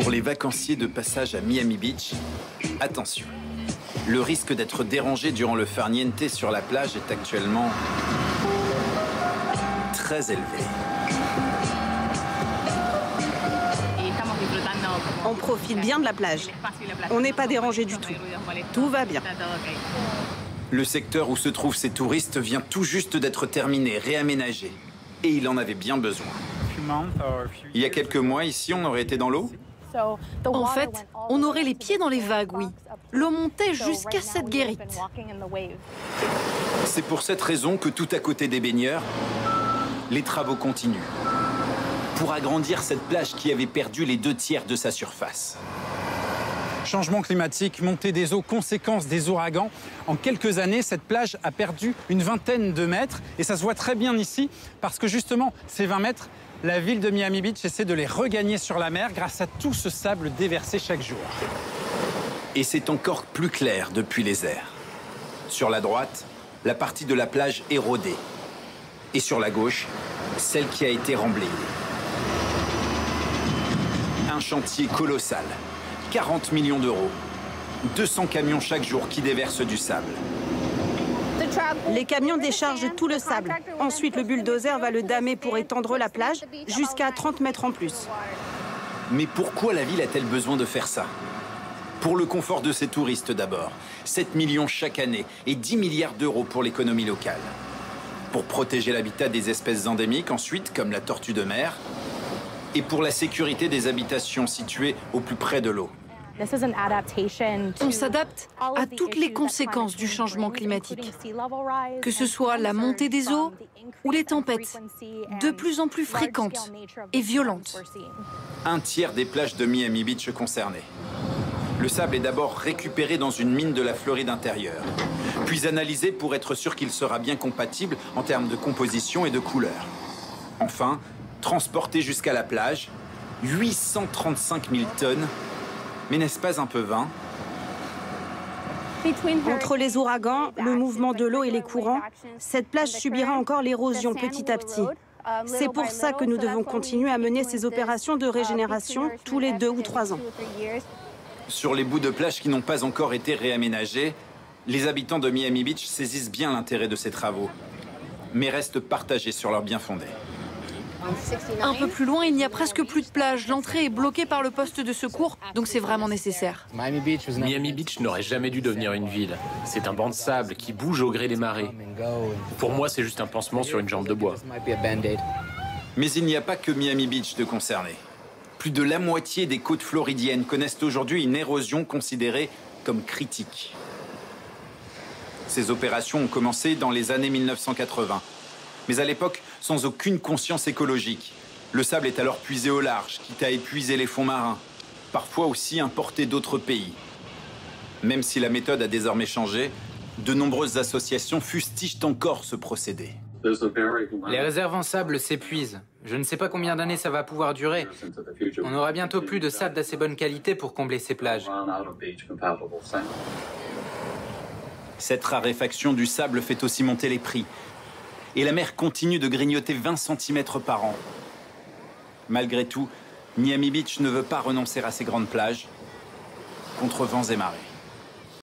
Pour les vacanciers de passage à Miami Beach, attention. Le risque d'être dérangé durant le farniente sur la plage est actuellement très élevé. On profite bien de la plage. On n'est pas dérangé du tout. Tout va bien. Le secteur où se trouvent ces touristes vient tout juste d'être terminé, réaménagé. Et il en avait bien besoin. Il y a quelques mois, ici, on aurait été dans l'eau? En fait, on aurait les pieds dans les vagues, oui. L'eau montait jusqu'à cette guérite. C'est pour cette raison que tout à côté des baigneurs, les travaux continuent. Pour agrandir cette plage qui avait perdu les 2/3 de sa surface. Changement climatique, montée des eaux, conséquences des ouragans. En quelques années, cette plage a perdu une vingtaine de mètres. Et ça se voit très bien ici, parce que justement, ces 20 mètres, la ville de Miami Beach essaie de les regagner sur la mer grâce à tout ce sable déversé chaque jour. Et c'est encore plus clair depuis les airs. Sur la droite, la partie de la plage érodée. Et sur la gauche, celle qui a été remblayée. Un chantier colossal. 40 millions d'euros. 200 camions chaque jour qui déversent du sable. Les camions déchargent tout le sable. Ensuite, le bulldozer va le damer pour étendre la plage jusqu'à 30 mètres en plus. Mais pourquoi la ville a-t-elle besoin de faire ça? Pour le confort de ses touristes d'abord. 7 millions chaque année et 10 milliards d'euros pour l'économie locale. Pour protéger l'habitat des espèces endémiques ensuite, comme la tortue de mer. Et pour la sécurité des habitations situées au plus près de l'eau. On s'adapte à toutes les conséquences du changement climatique, que ce soit la montée des eaux ou les tempêtes, de plus en plus fréquentes et violentes. 1/3 des plages de Miami Beach concernées. Le sable est d'abord récupéré dans une mine de la Floride intérieure, puis analysé pour être sûr qu'il sera bien compatible en termes de composition et de couleur. Enfin, transporté jusqu'à la plage, 835 000 tonnes. Mais n'est-ce pas un peu vain? Entre les ouragans, le mouvement de l'eau et les courants, cette plage subira encore l'érosion petit à petit. C'est pour ça que nous devons continuer à mener ces opérations de régénération tous les 2 ou 3 ans. Sur les bouts de plage qui n'ont pas encore été réaménagés, les habitants de Miami Beach saisissent bien l'intérêt de ces travaux, mais restent partagés sur leur bien-fondé. Un peu plus loin, il n'y a presque plus de plage. L'entrée est bloquée par le poste de secours, donc c'est vraiment nécessaire. Miami Beach n'aurait jamais dû devenir une ville. C'est un banc de sable qui bouge au gré des marées. Pour moi, c'est juste un pansement sur une jambe de bois. Mais il n'y a pas que Miami Beach de concerné. Plus de la moitié des côtes floridiennes connaissent aujourd'hui une érosion considérée comme critique. Ces opérations ont commencé dans les années 1980. Mais à l'époque, sans aucune conscience écologique. Le sable est alors puisé au large, quitte à épuiser les fonds marins. Parfois aussi importé d'autres pays. Même si la méthode a désormais changé, de nombreuses associations fustigent encore ce procédé. Les réserves en sable s'épuisent. Je ne sais pas combien d'années ça va pouvoir durer. On aura bientôt plus de sable d'assez bonne qualité pour combler ces plages. Cette raréfaction du sable fait aussi monter les prix. Et la mer continue de grignoter 20 cm par an. Malgré tout, Miami Beach ne veut pas renoncer à ses grandes plages, contre vents et marées.